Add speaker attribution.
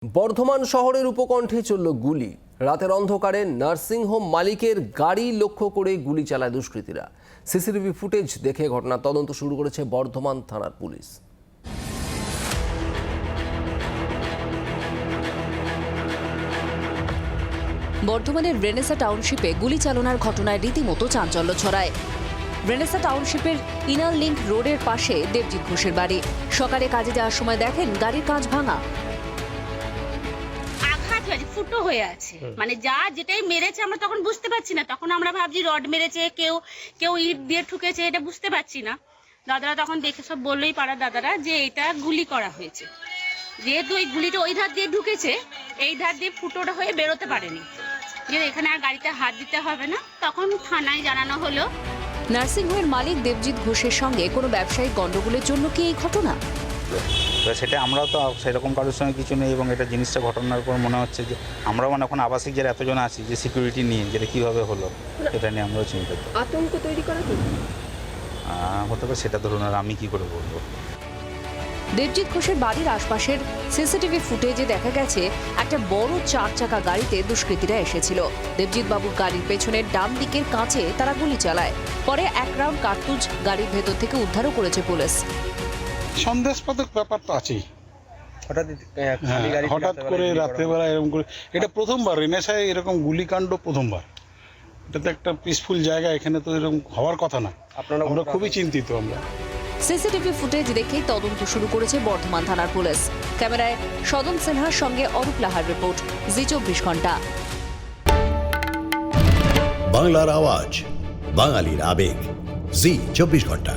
Speaker 1: বর্ধমান শহরের উপকণ্ঠে চলল গুলি। রাতের অন্ধকারে নার্সিংহোম মালিকের গাড়ি লক্ষ্য করে গুলি চালায় দুষ্কৃতীরা। সিসিটিভি ফুটেজ দেখে ঘটনার তদন্ত শুরু করেছে বর্ধমান থানার পুলিশ।
Speaker 2: বর্ধমানের রেনেসা টাউনশিপে গুলি চালনার ঘটনায় রীতিমতো চাঞ্চল্য ছড়ায়। রেনেসা টাউনশিপের ইনার লিংক রোডের পাশে দেবজিৎ ঘোষের বাড়ি। সকালে কাজে যাওয়ার সময় দেখেন গাড়ির কাঁচ ভাঙা,
Speaker 3: ফুটো হয়ে আছে। মানে যেটাই মেরেছে আমরা তখন বুঝতে পারছি না, তখন আমরা ভাবছি রড মেরেছে, কেউ ইট দিয়ে ঠুকেছে, এটা বুঝতে পারছি না। দাদারা তখন দেখে সব বললোই পাড়ার দাদারা যে এটা গুলি করা হয়েছে। যেহেতু ওই গুলিটা ওই ধার দিয়ে ঢুকেছে, এই ধার দিয়ে ফুটোটা হয়ে বেরোতে পারেনি, যে এখানে আর গাড়িতে হাত দিতে হবে না। তখন থানায় জানানো হলো।
Speaker 2: নার্সিংহোমের মালিক দেবজিৎ ঘোষের সঙ্গে কোনো ব্যবসায়িক গন্ডগোলের জন্য কি এই ঘটনা?
Speaker 4: তো সেটা আমরাও তো সেরকম কারোর সঙ্গে কিছু নেই, এবং এটা জিনিসটা ঘটনার পর মনে হচ্ছে যে আমরাও এখন আবাসিক যারা এতজন আছি যে সিকিউরিটি নিয়ে যেটা কীভাবে হলো এটা নিয়ে আমরাও চিন্তিত।
Speaker 5: আতঙ্ক তৈরি করা কি
Speaker 4: হতে পারে, সেটা ধরুন আর আমি কী করে বলবো।
Speaker 2: দেবজিৎ ঘোষের বাড়ির আশপাশের সিসিটিভি ফুটেজে দেখা গেছে একটা বড় 4 চাকা গাড়িতে দুষ্কৃতীরা এসেছিল। দেবজিৎ বাবুর গাড়ির পেছনের ডান দিকের কাঁচে তারা গুলি চালায়। পরে 1 রাউন্ড কার্তুজ গাড়ির ভেতর থেকে উদ্ধারও করেছে পুলিশ।
Speaker 6: সন্দেহাস্পদ ব্যাপার তো আছেই। হঠাৎ করে রাত্রেবেলা এরকম করে, এটা প্রথমবার রেনেসায় এরকম গুলিকাণ্ড, প্রথমবার। এটা তো একটা পিসফুল জায়গা, এখানে তো এরকম হওয়ার কথা না। আমরা খুবই চিন্তিত। আমরা
Speaker 2: সিসিটিভি ফুটেজ দেখেই তদন্ত শুরু করেছে বর্ধমান থানার পুলিশ। ক্যামেরায় সদন সিনহার সঙ্গে অরূপ লাহার রিপোর্ট, জি 24 ঘন্টা।
Speaker 7: বাংলার আওয়াজ, বাঙালির আবেগ, জি 24 ঘন্টা।